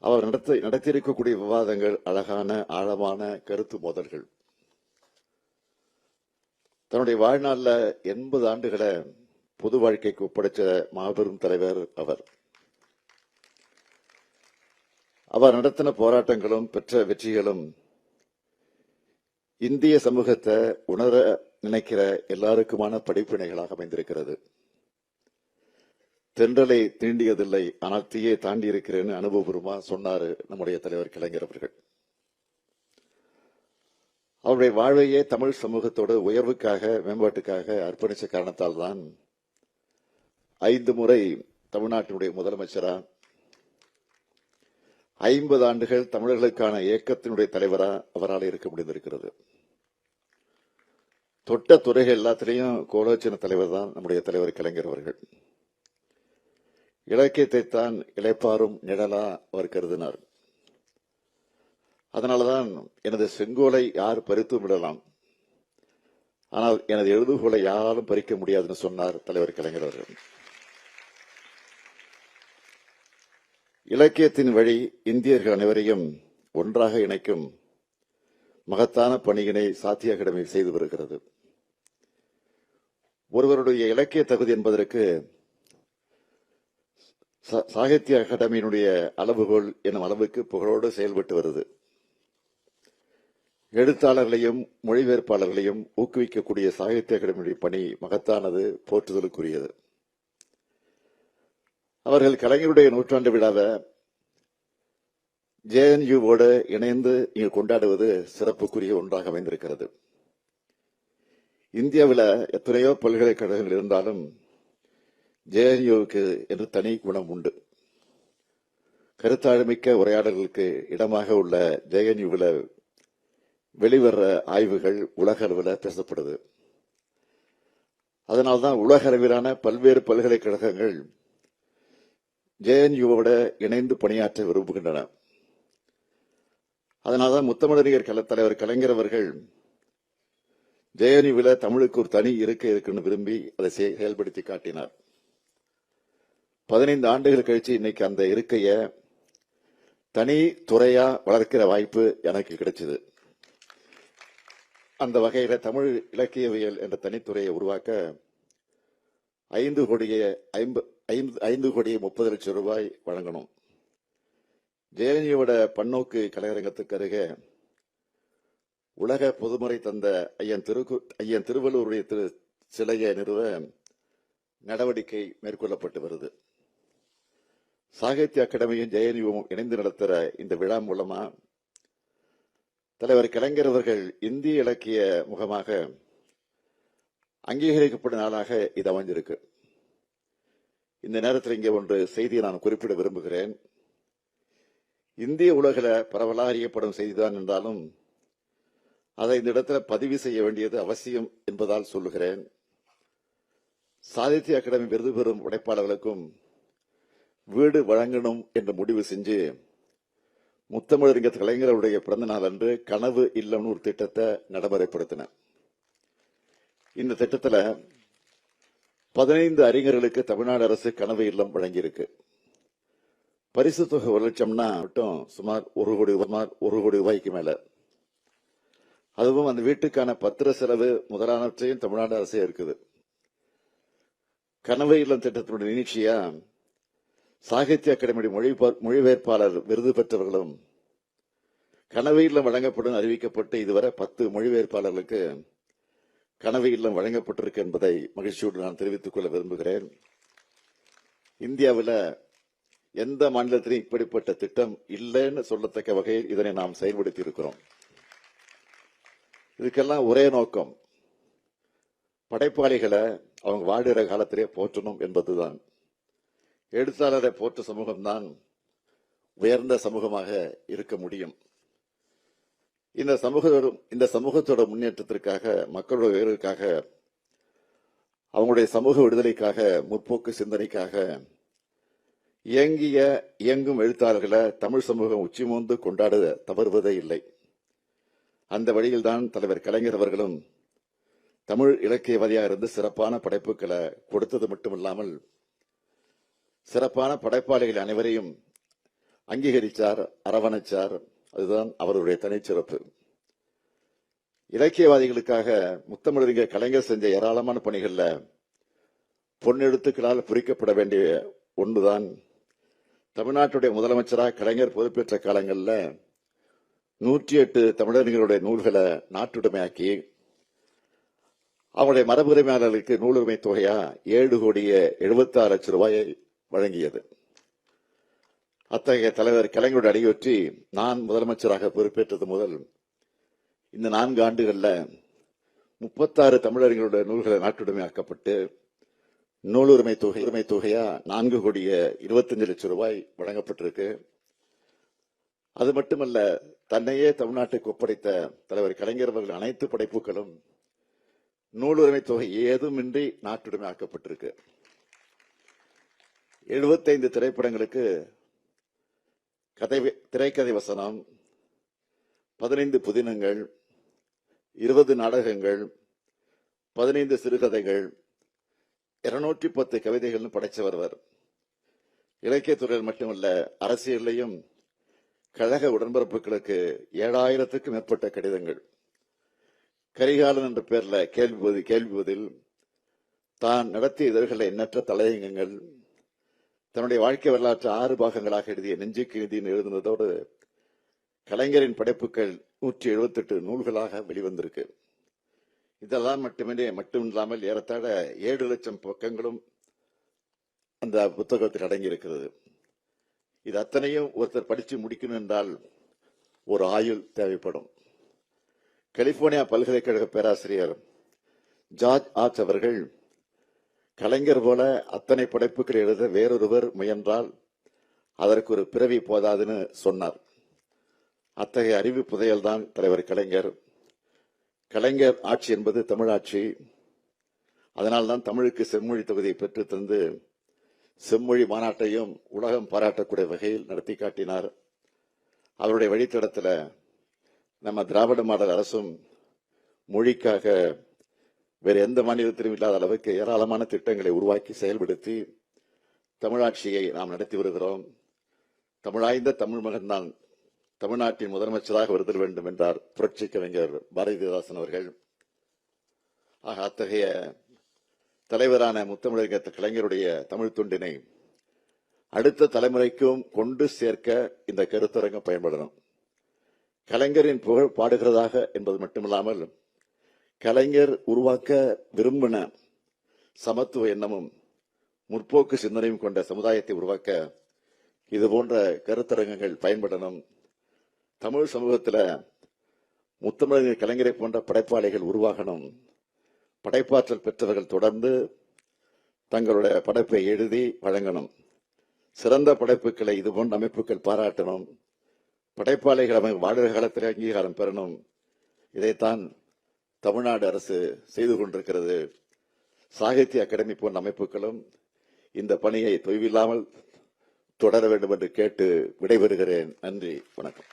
அவர் நடத்தியிருக்கக்கூடிய விவாதங்கள் அழகான ஆழமான கருத்து மோதல்கள். தன்னுடைய வாழ்நாள்ல 80 ஆண்டுகளை பொது வாழ்க்கைக்கு ஒப்படைச்ச மாபெரும் தலைவர் அவர். அவர் நடத்தின போராட்டங்களும் பெற்ற வெற்றிகளும் இந்திய சமூகத்தை உணர நினைக்கிற எல்லாருக்குமான படிப்பினைகளாக அமைந்திருக்கிறது. தென்றலை தீண்டியதில்லை, ஆனால் தீயை தாண்டி இருக்கிறேன்னு அனுபவபூர்வமா சொன்னாரு நம்முடைய தலைவர் கலைஞர் அவர்கள். அவருடைய வாழ்வையே தமிழ் சமூகத்தோட உயர்வுக்காக மேம்பாட்டுக்காக அர்ப்பணிச்ச காரணத்தால் தான் 5 முறை தமிழ்நாட்டினுடைய முதலமைச்சரா, 50 ஆண்டுகள் தமிழர்களுக்கான இயக்கத்தினுடைய தலைவரா அவரால் இருக்க முடிந்திருக்கிறது. தொட்ட துறைகள் எல்லாத்திலையும் கோலோச்சின தலைவர் தான் நம்முடைய தலைவர் கலைஞர் அவர்கள். இலக்கியத்தை தான் இளைப்பாறும் நிழலா அவர் கருதினார். அதனாலதான் எனது செங்கோலை யார் பறித்தும் விடலாம், ஆனால் எனது எழுதுகோலை யாரும் பறிக்க முடியாதுன்னு சொன்னார் தலைவர் கலைஞர் அவர்கள். இலக்கியத்தின் வழி இந்தியர்கள் அனைவரையும் ஒன்றாக இணைக்கும் மகத்தான பணியினை சாத்திய அகாடமி செய்து வருகிறது. ஒருவருடைய இலக்கிய தகுதி என்பதற்கு சாகித்ய அகாடமியினுடைய அளவுகோல் எனும் அளவுக்கு புகழோடு செயல்பட்டு வருது. எழுத்தாளர்களையும் மொழிபெயர்ப்பாளர்களையும் ஊக்குவிக்கக்கூடிய சாகித்ய அகாடமியுடைய பணி மகத்தானது, போற்றுதலுக்குரியது. அவர்கள் கலைஞருடைய நூற்றாண்டு விழாவை JNU-வோடு இணைந்து இங்கு கொண்டாடுவது சிறப்புக்குரிய ஒன்றாக அமைந்திருக்கிறது. இந்தியாவில் எத்தனையோ பல்கலைக்கழகங்கள் இருந்தாலும் JNU-க்கு என்று தனி குணம் உண்டு. கருத்தாழமிக்க உரையாடல்களுக்கு இடமாக உள்ள JNU-வில் வெளிவர ஆய்வுகள் உலக அளவில் பேசப்படுது. அதனால்தான் உலக அளவிலான பல்வேறு பல்கலைக்கழகங்கள் JNU-வோட இணைந்து பணியாற்ற விரும்புகின்றன. அதனால்தான் முத்தமிழறிஞர் தலைவர் கலைஞர் அவர்கள் JNU-வில் தமிழுக்கு ஒரு தனி இருக்கை இருக்குன்னு விரும்பி அதை செயல்படுத்தி காட்டினார். 15 ஆண்டுகள் கழிச்சு இன்னைக்கு அந்த இருக்கைய தனி துறையா வளர்க்கிற வாய்ப்பு எனக்கு கிடைச்சது. அந்த வகையில தமிழ் இலக்கியவியல் என்ற தனித்துறையை உருவாக்க 5 கோடியே 30 லட்சம் ரூபாய் வழங்கணும். JNU-வோட பன்னோக்கு கலையரங்கத்துக்கு அருகே உலக பொதுமுறை தந்த ஐயன் திருவள்ளுவருடைய சிலையை நிறுவ நடவடிக்கை மேற்கொள்ளப்பட்டு வருது. சாகித்ய அகாடமியும் JNU-வும் இணைந்து நடத்துற இந்த விழா மூலமா தலைவர் கலைஞர் அவர்கள் இந்திய இலக்கிய முகமாக அங்கீகரிக்கப்படும் நாளாக இது அமைஞ்சிருக்கு. இந்த நேரத்தில் இங்கே ஒன்று செய்தியை நான் குறிப்பிட விரும்புகிறேன். இந்திய உலகில் பரவலாக அறியப்படும் செய்திதான் என்றாலும் அதை இந்த இடத்துல பதிவு செய்ய வேண்டியது அவசியம் என்பதால் சொல்லுகிறேன். சாகித்ய அகாடமி விருது பெறும் படைப்பாளர்களுக்கும் வீடு வழங்கணும் என்று முடிவு செஞ்சு முத்தமிழறிஞர் கலைஞருடைய பிறந்த நாள் அன்று கனவு இல்லம்னு ஒரு திட்டத்தை நடைமுறைப்படுத்தின. இந்த திட்டத்தில் 15 அறிஞர்களுக்கு தமிழ்நாடு அரசு கனவு இல்லம் வழங்கியிருக்கு. பரிசு தொகை 1 லட்சம்னா மட்டும் சுமார் 1 கோடி ரூபாய்க்கு மேல. அதுவும் அந்த வீட்டுக்கான பத்திர செலவு முதலானவற்றையும் தமிழ்நாடு அரசே இருக்குது. கனவு இல்லம் திட்டத்தினுடைய நீட்சியா சாகித்ய அகாடமி மொழிபெயர்ப்பாளர் விருது பெற்றவர்களும் கனவு இல்லம் வழங்கப்படும் அறிவிக்கப்பட்டு இதுவரை 10 மொழிபெயர்ப்பாளர்களுக்கு கனவு இல்லம் வழங்கப்பட்டிருக்கு என்பதை மகிழ்ச்சியோடு நான் தெரிவித்துக் கொள்ள விரும்புகிறேன். இந்தியாவில் எந்த மாநிலத்திலும் இப்படிப்பட்ட திட்டம் இல்லைன்னு சொல்லத்தக்க வகையில் இதனை நாம் செயல்படுத்தி இருக்கிறோம். இதுக்கெல்லாம் ஒரே நோக்கம், படைப்பாளிகளை அவங்க வாடுகிற காலத்திலே போற்றணும் என்பதுதான். எழுத்தாளரை போற்ற சமூகம்தான் உயர்ந்த சமூகமாக இருக்க முடியும். இந்த சமூகத்தோட முன்னேற்றத்திற்காக, மக்களோட உயர்வுக்காக, அவங்களுடைய சமூக விடுதலைக்காக, முற்போக்கு சிந்தனைக்காக இயங்கும் எழுத்தாளர்களை தமிழ் சமூகம் உச்சிமோந்து கொண்டாட தவறுவதே இல்லை. அந்த வழியில்தான் தலைவர் கலைஞர் அவர்களும் தமிழ் இலக்கியவாதியாக இருந்து சிறப்பான படைப்புகளை கொடுத்தது மட்டுமில்லாமல் சிறப்பான படைப்பாளிகள் அனைவரையும் அங்கீகரிச்சார், அரவணைச்சார். அதுதான் அவருடைய தனிச்சிறப்பு. இலக்கியவாதிகளுக்காக முத்தமிழறிஞர் கலைஞர் செஞ்ச ஏராளமான பணிகள்ல பொன்னெழுத்துக்களால் குறிக்கப்பட வேண்டிய ஒன்றுதான் தமிழ்நாட்டுடைய முதலமைச்சராக கலைஞர் பொறுப்பேற்ற காலங்களில் 108 தமிழறிஞர்களுடைய நூல்களை நாட்டுடைமையாக்கி அவருடைய மரபுரிமையாளர்களுக்கு நூலுரிமை தொகையா 7,76 லட்சம் ரூபாயை வழங்கியது. அத்தகைய தலைவர் கலைஞருடைய அடியொற்றி நான் முதலமைச்சராக பொறுப்பேற்றது முதல் இந்த 4 ஆண்டுகள்ல 36 தமிழறிஞர்களுடைய நூல்களை நாட்டுடைமையாக்கப்பட்டு நூலுரிமை தொகையா 4,25 லட்சம் ரூபாய் வழங்கப்பட்டிருக்கு. அது மட்டுமல்ல, தன்னையே தமிழ்நாட்டுக்கு ஒப்படைத்த தலைவர் கலைஞர் அவர்கள் அனைத்து படைப்புகளும் நூலுரிமை தொகை ஏதுமின்றி நாட்டுடைமையாக்கப்பட்டிருக்கு. 75 திரைப்படங்களுக்கு திரைக்கதை வசனம், 15 புதினங்கள், 20 நாடகங்கள், 15 சிறுகதைகள், 210 கவிதைகள் படைச்சவர். இலக்கியத்துறையில் மட்டுமல்ல, அரசியலையும் கழக உடன்பிறப்புகளுக்கு 7,000க்கும் மேற்பட்ட கடிதங்கள். கரிகாலன் என்ற பெயர்ல கேள்வி பதில், தான் நடத்திய இதழ்களை எண்ணற்ற தலையங்கங்கள், தன்னுடைய வாழ்க்கை வரலாற்று 6 பாகங்களாக எழுதிய நெஞ்சுக்கு நிதியின் எழுதுனதோடு கலைஞரின் படைப்புகள் 178 நூல்களாக வெளிவந்திருக்கு. இதெல்லாம் மட்டுமில்லாமல் ஏறத்தாழ 7 லட்சம் பக்கங்களும் அந்த புத்தகத்தில் அடங்கி இருக்கிறது. இது அத்தனையும் ஒருத்தர் படிச்சு முடிக்கணும் என்றால் ஒரு ஆயுள் தேவைப்படும். கலிபோர்னியா பல்கலைக்கழக பேராசிரியர் ஜார்ஜ் ஆர்ச் அவர்கள் கலைஞர் போல அத்தனை படைப்புகள் எழுத வேறொருவர் முயன்றால் அதற்கு ஒரு பிறவி போதாதுன்னு சொன்னார். அத்தகைய அறிவு புதையல்தான் தலைவர் கலைஞர். கலைஞர் ஆட்சி என்பது தமிழாட்சி. அதனால்தான் தமிழுக்கு செம்மொழி தொகுதியை பெற்று தந்து செம்மொழி மாநாட்டையும் உலகம் பாராட்டக்கூடிய வகையில் நடத்தி காட்டினார். அவருடைய வழித்தடத்தில் நம்ம திராவிட மாடல் அரசும் மொழிக்காக வேறு எந்த மாநிலத்திலும் இல்லாத அளவுக்கு ஏராளமான திட்டங்களை உருவாக்கி செயல்படுத்தி தமிழாட்சியை நாம் நடத்தி வருகிறோம். தமிழாய்ந்த தமிழ் மகன்தான் தமிழ்நாட்டின் முதலமைச்சராக வருதல் வேண்டும் என்றார் புரட்சி கலைஞர் பாரதிதாசன் அவர்கள். ஆக அத்தகைய தலைவரான முத்தமிழறிஞர் கலைஞருடைய தமிழ் தொண்டினை அடுத்த தலைமுறைக்கும் கொண்டு சேர்க்க இந்த கருத்தரங்கம் பயன்படணும். கலைஞரின் புகழ் பாடுகிறதாக என்பது மட்டுமில்லாமல் கலைஞர் உருவாக்க விரும்பின சமத்துவ எண்ணமும் முற்போக்கு சிந்தனையும் கொண்ட சமுதாயத்தை உருவாக்க இது போன்ற கருத்தரங்கங்கள் பயன்படணும். தமிழ் சமூகத்தில் முத்தமிழறிஞர் கலைஞரை போன்ற படைப்பாளிகள் உருவாகணும். படைப்பாற்றல் பெற்றவர்கள் தொடர்ந்து தங்களுடைய படைப்பை எழுதி வழங்கணும். சிறந்த படைப்புகளை இதுபோன்ற அமைப்புகள் பாராட்டணும். படைப்பாளிகள் அவங்க வாழ்கிற காலத்தில் அங்கீகாரம் பெறணும். இதைத்தான் தமிழ்நாடு அரசு செய்து கொண்டிருக்கிறது. சாகித்ய அகாடமி போன்ற அமைப்புகளும் இந்த பணியை தொய்வில்லாமல் தொடர வேண்டும் என்று கேட்டு விடைபெறுகிறேன். நன்றி, வணக்கம்.